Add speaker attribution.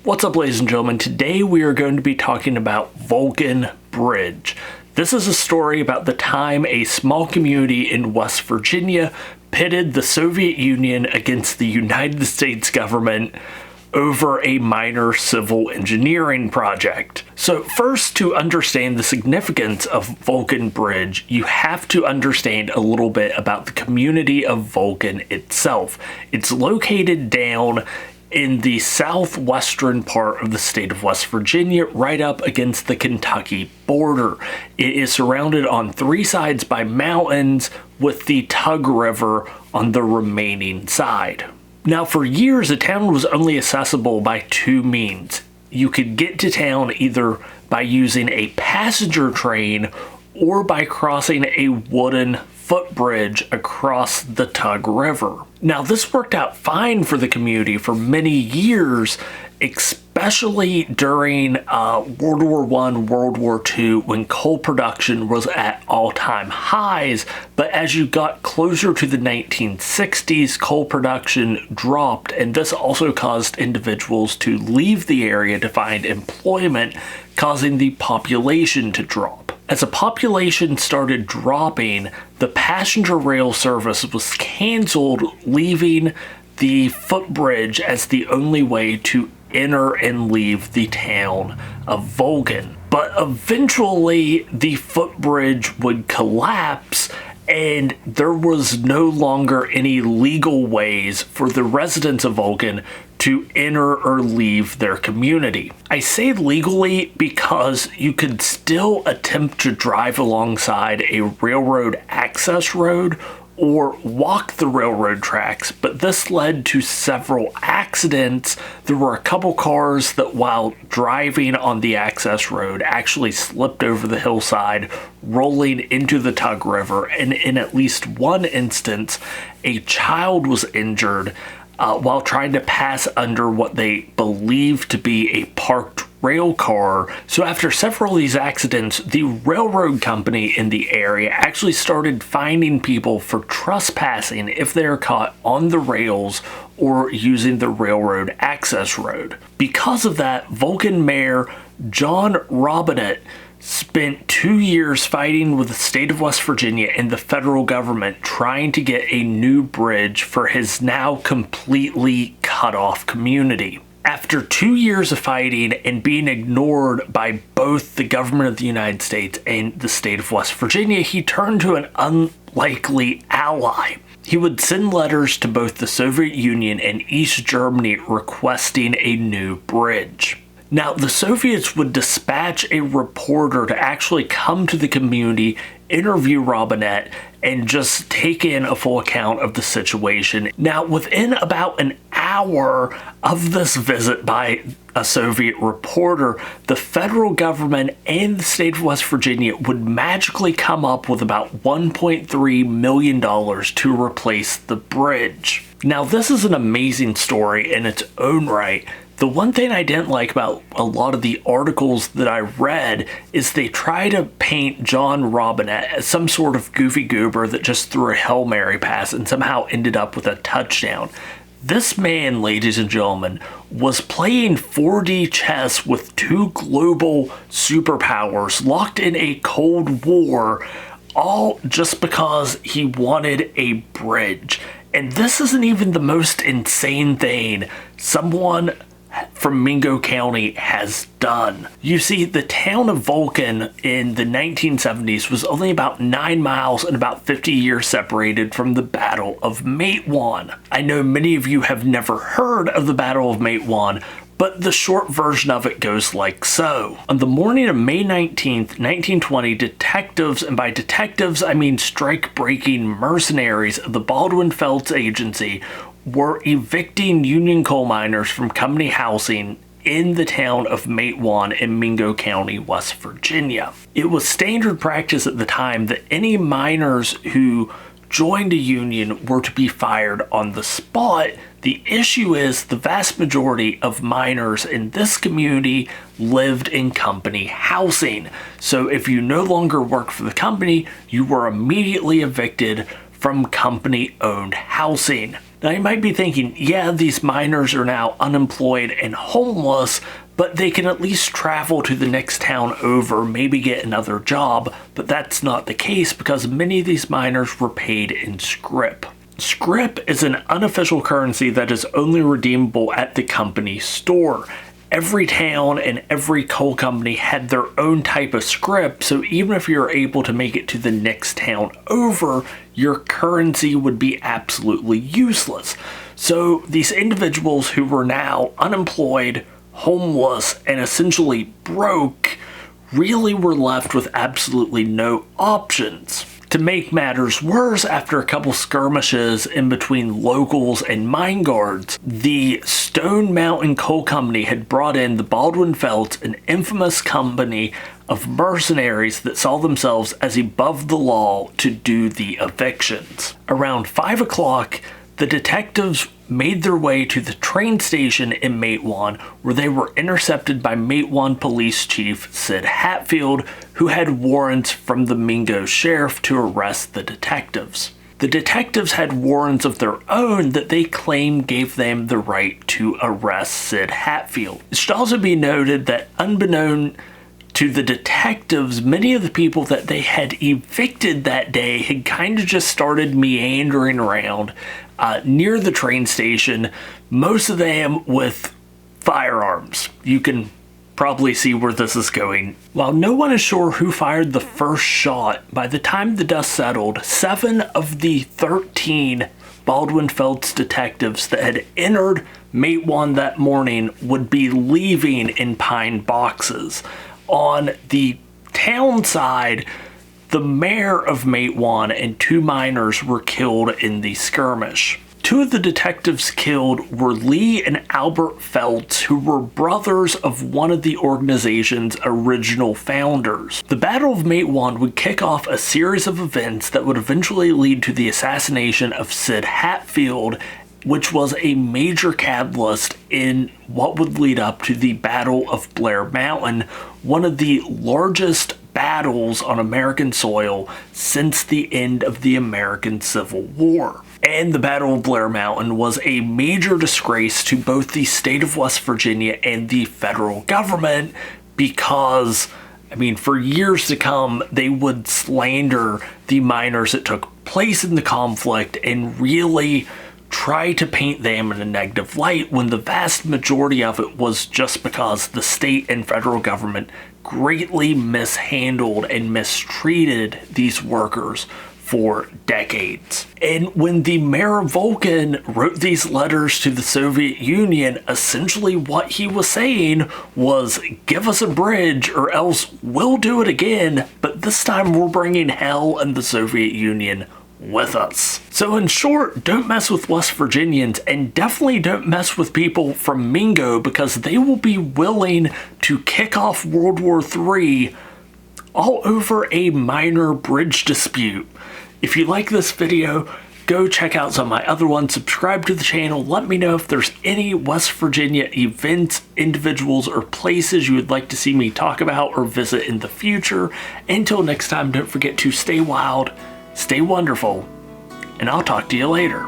Speaker 1: What's up, ladies and gentlemen? Today we are going to be talking about Vulcan Bridge. This is a story about the time a small community in West Virginia pitted the Soviet Union against the United States government over a minor civil engineering project. So first, to understand the significance of Vulcan Bridge, you have to understand a little bit about the community of Vulcan itself. It's located down in the southwestern part of the state of West Virginia, right up against the Kentucky border. It is surrounded on three sides by mountains, with the Tug River on the remaining side. Now, for years, the town was only accessible by two means. You could get to town either by using a passenger train or by crossing a wooden footbridge across the Tug River. Now, this worked out fine for the community for many years, especially during World War I, World War II, when coal production was at all-time highs. But as you got closer to the 1960s, coal production dropped, and this also caused individuals to leave the area to find employment, causing the population to drop. As the population started dropping, the passenger rail service was canceled, leaving the footbridge as the only way to enter and leave the town of Vulcan. But eventually, the footbridge would collapse, and there was no longer any legal ways for the residents of Vulcan to enter or leave their community. I say legally because you could still attempt to drive alongside a railroad access road or walk the railroad tracks, but this led to several accidents. There were a couple cars that, while driving on the access road, actually slipped over the hillside, rolling into the Tug River, and in at least one instance, a child was injured while trying to pass under what they believed to be a parked rail car. So after several of these accidents, the railroad company in the area actually started fining people for trespassing if they are caught on the rails or using the railroad access road. Because of that, Vulcan Mayor John Robinette spent 2 years fighting with the state of West Virginia and the federal government trying to get a new bridge for his now completely cut off community. After 2 years of fighting and being ignored by both the government of the United States and the state of West Virginia, he turned to an unlikely ally. He would send letters to both the Soviet Union and East Germany requesting a new bridge. Now, the Soviets would dispatch a reporter to actually come to the community, interview Robinette, and just take in a full account of the situation. Now, within about an hour of this visit by a Soviet reporter, the federal government and the state of West Virginia would magically come up with about $1.3 million to replace the bridge. Now, this is an amazing story in its own right. The one thing I didn't like about a lot of the articles that I read is they try to paint John Robinette as some sort of goofy goober that just threw a Hail Mary pass and somehow ended up with a touchdown. This man, ladies and gentlemen, was playing 4D chess with two global superpowers locked in a Cold War, all just because he wanted a bridge. And this isn't even the most insane thing someone from Mingo County has done. You see, the town of Vulcan in the 1970s was only about 9 miles and about 50 years separated from the Battle of Matewan. I know many of you have never heard of the Battle of Matewan, but the short version of it goes like so. On the morning of May 19th, 1920, detectives, and by detectives I mean strike-breaking mercenaries of the Baldwin Felts Agency, were evicting Union coal miners from company housing in the town of Matewan in Mingo County, West Virginia. It was standard practice at the time that any miners who joined a union were to be fired on the spot. The issue is the vast majority of miners in this community lived in company housing. So if you no longer worked for the company, you were immediately evicted from company-owned housing. Now you might be thinking, yeah, these miners are now unemployed and homeless, but they can at least travel to the next town over, maybe get another job. But that's not the case because many of these miners were paid in scrip. Scrip is an unofficial currency that is only redeemable at the company store. Every town and every coal company had their own type of scrip, so even if you're able to make it to the next town over, your currency would be absolutely useless. So these individuals who were now unemployed, homeless, and essentially broke really were left with absolutely no options. To make matters worse, after a couple skirmishes in between locals and mine guards, the Stone Mountain Coal Company had brought in the Baldwin Felts, an infamous company of mercenaries that saw themselves as above the law to do the evictions. Around 5 o'clock, the detectives made their way to the train station in Matewan, where they were intercepted by Matewan Police Chief Sid Hatfield, who had warrants from the Mingo Sheriff to arrest the detectives. The detectives had warrants of their own that they claimed gave them the right to arrest Sid Hatfield. It should also be noted that unbeknown to the detectives, many of the people that they had evicted that day had kind of just started meandering around near the train station, most of them with firearms. You can probably see where this is going. While no one is sure who fired the first shot, by the time the dust settled, 7 of the 13 Baldwin Felts detectives that had entered Matewan that morning would be leaving in pine boxes. On the town side, the mayor of Matewan and 2 miners were killed in the skirmish. 2 of the detectives killed were Lee and Albert Felts, who were brothers of one of the organization's original founders. The Battle of Matewan would kick off a series of events that would eventually lead to the assassination of Sid Hatfield, which was a major catalyst in what would lead up to the Battle of Blair Mountain, one of the largest battles on American soil since the end of the American Civil War. And the Battle of Blair Mountain was a major disgrace to both the state of West Virginia and the federal government because, for years to come, they would slander the miners that took place in the conflict and really try to paint them in a negative light when the vast majority of it was just because the state and federal government greatly mishandled and mistreated these workers for decades. And when the mayor of Vulcan wrote these letters to the Soviet Union, essentially what he was saying was, give us a bridge or else we'll do it again, but this time we're bringing hell and the Soviet Union with us. So in short, don't mess with West Virginians, and definitely don't mess with people from Mingo because they will be willing to kick off World War III all over a minor bridge dispute. If you like this video, go check out some of my other ones, subscribe to the channel, let me know if there's any West Virginia events, individuals, or places you would like to see me talk about or visit in the future. Until next time, don't forget to stay wild, stay wonderful, and I'll talk to you later.